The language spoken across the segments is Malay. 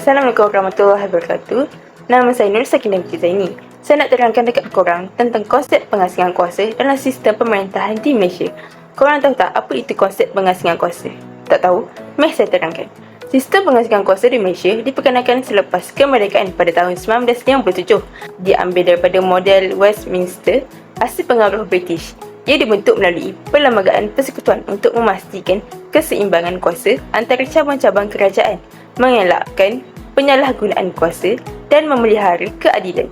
Assalamualaikum warahmatullahi wabarakatuh. Nama saya Nur Sakinah binti Zaini. Saya nak terangkan dekat korang tentang konsep pengasingan kuasa dalam sistem pemerintahan di Malaysia. Korang tahu tak apa itu konsep pengasingan kuasa? Tak tahu? Mari saya terangkan. Sistem pengasingan kuasa di Malaysia diperkenalkan selepas kemerdekaan pada tahun 1957. Diambil daripada model Westminster, asal pengaruh British. Ia dibentuk melalui Perlembagaan Persekutuan untuk memastikan keseimbangan kuasa antara cabang-cabang kerajaan, mengelakkan penyalahgunaan kuasa dan memelihara keadilan.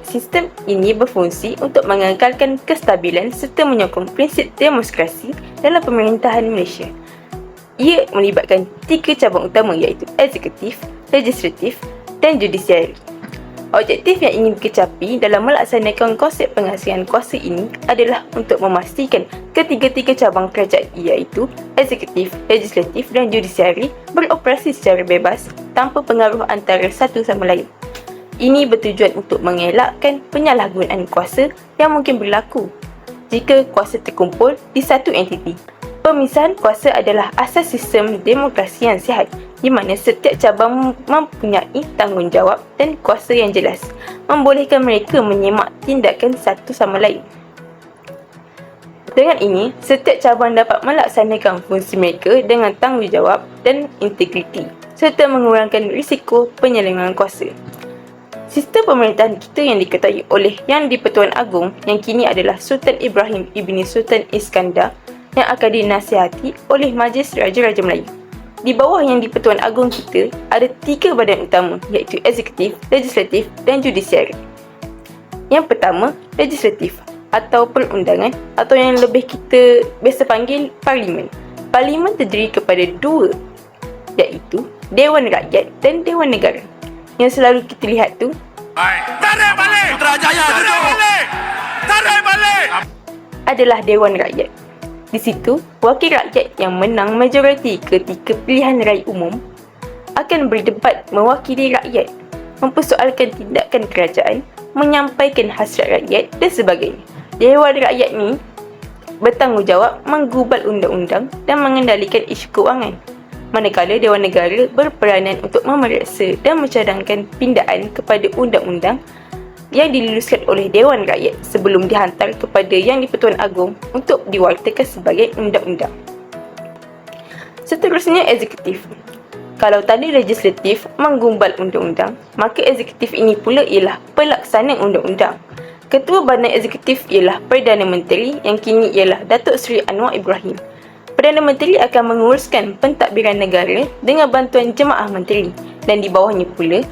Sistem ini berfungsi untuk mengekalkan kestabilan serta menyokong prinsip demokrasi dalam pemerintahan Malaysia. Ia melibatkan 3 cabang utama iaitu eksekutif, legislatif dan judisiari. Objektif yang ingin dikecapi dalam melaksanakan konsep pengasihan kuasa ini adalah untuk memastikan ketiga-tiga cabang kerajaan iaitu eksekutif, legislatif dan judisiari beroperasi secara bebas tanpa pengaruh antara satu sama lain. Ini bertujuan untuk mengelakkan penyalahgunaan kuasa yang mungkin berlaku jika kuasa terkumpul di satu entiti. Pemisahan kuasa adalah asas sistem demokrasi yang sihat, di mana setiap cabang mempunyai tanggungjawab dan kuasa yang jelas, membolehkan mereka menyemak tindakan satu sama lain. Dengan ini, setiap cabang dapat melaksanakan fungsi mereka dengan tanggungjawab dan integriti, serta mengurangkan risiko penyalahgunaan kuasa. Sistem pemerintahan kita yang diketuai oleh Yang di-Pertuan Agong yang kini adalah Sultan Ibrahim Ibni Sultan Iskandar yang akan dinasihati oleh Majlis Raja-Raja Melayu. Di bawah Yang di-Pertuan Agong kita ada 3 badan utama iaitu eksekutif, legislatif dan judisiari. Yang pertama, legislatif atau perundangan atau yang lebih kita biasa panggil parlimen. Parlimen terdiri kepada 2 iaitu Dewan Rakyat dan Dewan Negara. Yang selalu kita lihat tu tarik balik Putrajaya, tarik balik adalah Dewan Rakyat. Di situ, wakil rakyat yang menang majoriti ketika pilihan raya umum akan berdebat mewakili rakyat, mempersoalkan tindakan kerajaan, menyampaikan hasrat rakyat dan sebagainya. Dewan Rakyat ni bertanggungjawab menggubal undang-undang dan mengendalikan isu kewangan. Manakala Dewan Negara berperanan untuk memeriksa dan mencadangkan pindaan kepada undang-undang yang diluluskan oleh Dewan Rakyat sebelum dihantar kepada Yang di-Pertuan Agong untuk diwartakan sebagai undang-undang. Seterusnya, eksekutif. Kalau tadi legislatif menggumbal undang-undang, maka eksekutif ini pula ialah pelaksana undang-undang. Ketua Badan Eksekutif ialah Perdana Menteri yang kini ialah Datuk Seri Anwar Ibrahim. Perdana Menteri akan menguruskan pentadbiran negara dengan bantuan jemaah menteri, dan di bawahnya pula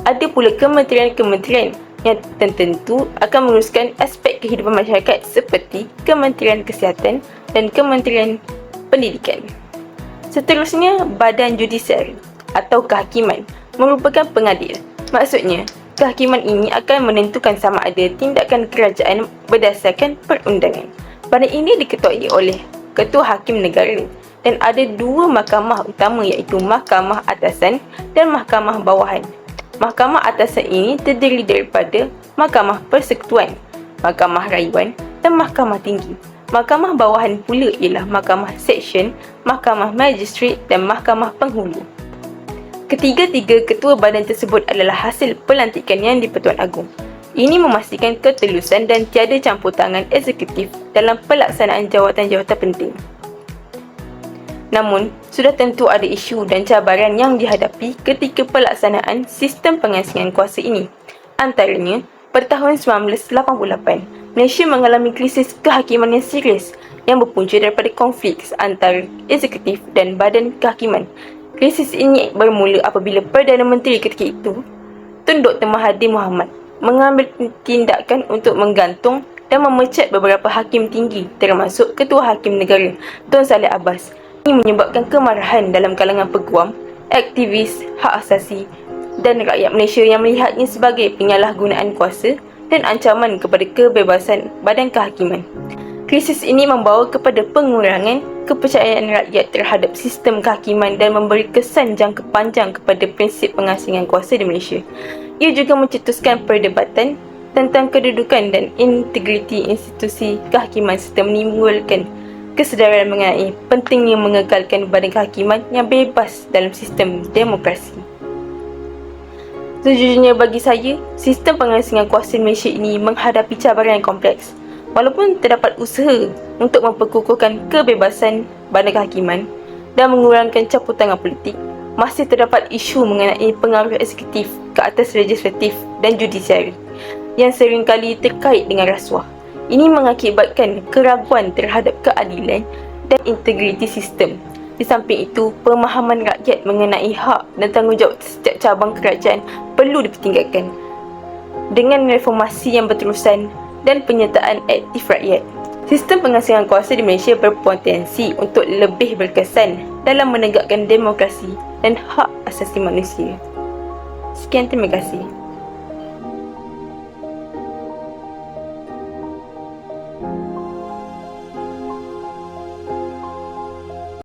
ada pula kementerian-kementerian yang tertentu akan menguruskan aspek kehidupan masyarakat seperti Kementerian Kesihatan dan Kementerian Pendidikan. Seterusnya, Badan Judisiari atau Kehakiman merupakan pengadil. Maksudnya, kehakiman ini akan menentukan sama ada tindakan kerajaan berdasarkan perundangan. Badan ini diketuai oleh Ketua Hakim Negara dan ada 2 mahkamah utama iaitu Mahkamah Atasan dan Mahkamah Bawahan. Mahkamah Atasan ini terdiri daripada Mahkamah Persekutuan, Mahkamah Rayuan dan Mahkamah Tinggi. Mahkamah Bawahan pula ialah Mahkamah Seksyen, Mahkamah Magistrat dan Mahkamah Penghulu. Ketiga-tiga ketua badan tersebut adalah hasil pelantikan Yang di-Pertuan Agong. Ini memastikan ketelusan dan tiada campur tangan eksekutif dalam pelaksanaan jawatan-jawatan penting. Namun, sudah tentu ada isu dan cabaran yang dihadapi ketika pelaksanaan sistem pengasingan kuasa ini. Antaranya, pada tahun 1988, Malaysia mengalami krisis kehakiman yang serius yang berpunca daripada konflik antara eksekutif dan badan kehakiman. Krisis ini bermula apabila Perdana Menteri ketika itu, Tun Dr. Mahathir Mohamad, mengambil tindakan untuk menggantung dan memecat beberapa hakim tinggi termasuk Ketua Hakim Negara Tun Saleh Abbas. Ini menyebabkan kemarahan dalam kalangan peguam, aktivis hak asasi dan rakyat Malaysia yang melihatnya sebagai penyalahgunaan kuasa dan ancaman kepada kebebasan badan kehakiman. Krisis ini membawa kepada pengurangan kepercayaan rakyat terhadap sistem kehakiman dan memberi kesan jangka panjang kepada prinsip pengasingan kuasa di Malaysia. Ia juga mencetuskan perdebatan tentang kedudukan dan integriti institusi kehakiman serta menimbulkan kesedaran mengenai pentingnya mengekalkan badan kehakiman yang bebas dalam sistem demokrasi. Sejujurnya bagi saya, sistem pengasingan kuasa di Malaysia ini menghadapi cabaran yang kompleks. Walaupun terdapat usaha untuk memperkukuhkan kebebasan badan kehakiman dan mengurangkan campur tangan politik, masih terdapat isu mengenai pengaruh eksekutif ke atas legislatif dan judisiari yang seringkali terkait dengan rasuah. Ini mengakibatkan keraguan terhadap keadilan dan integriti sistem. Di samping itu, pemahaman rakyat mengenai hak dan tanggungjawab setiap cabang kerajaan perlu dipertingkatkan dengan reformasi yang berterusan dan penyertaan aktif rakyat. Sistem pengasingan kuasa di Malaysia berpotensi untuk lebih berkesan dalam menegakkan demokrasi dan hak asasi manusia. Sekian, terima kasih.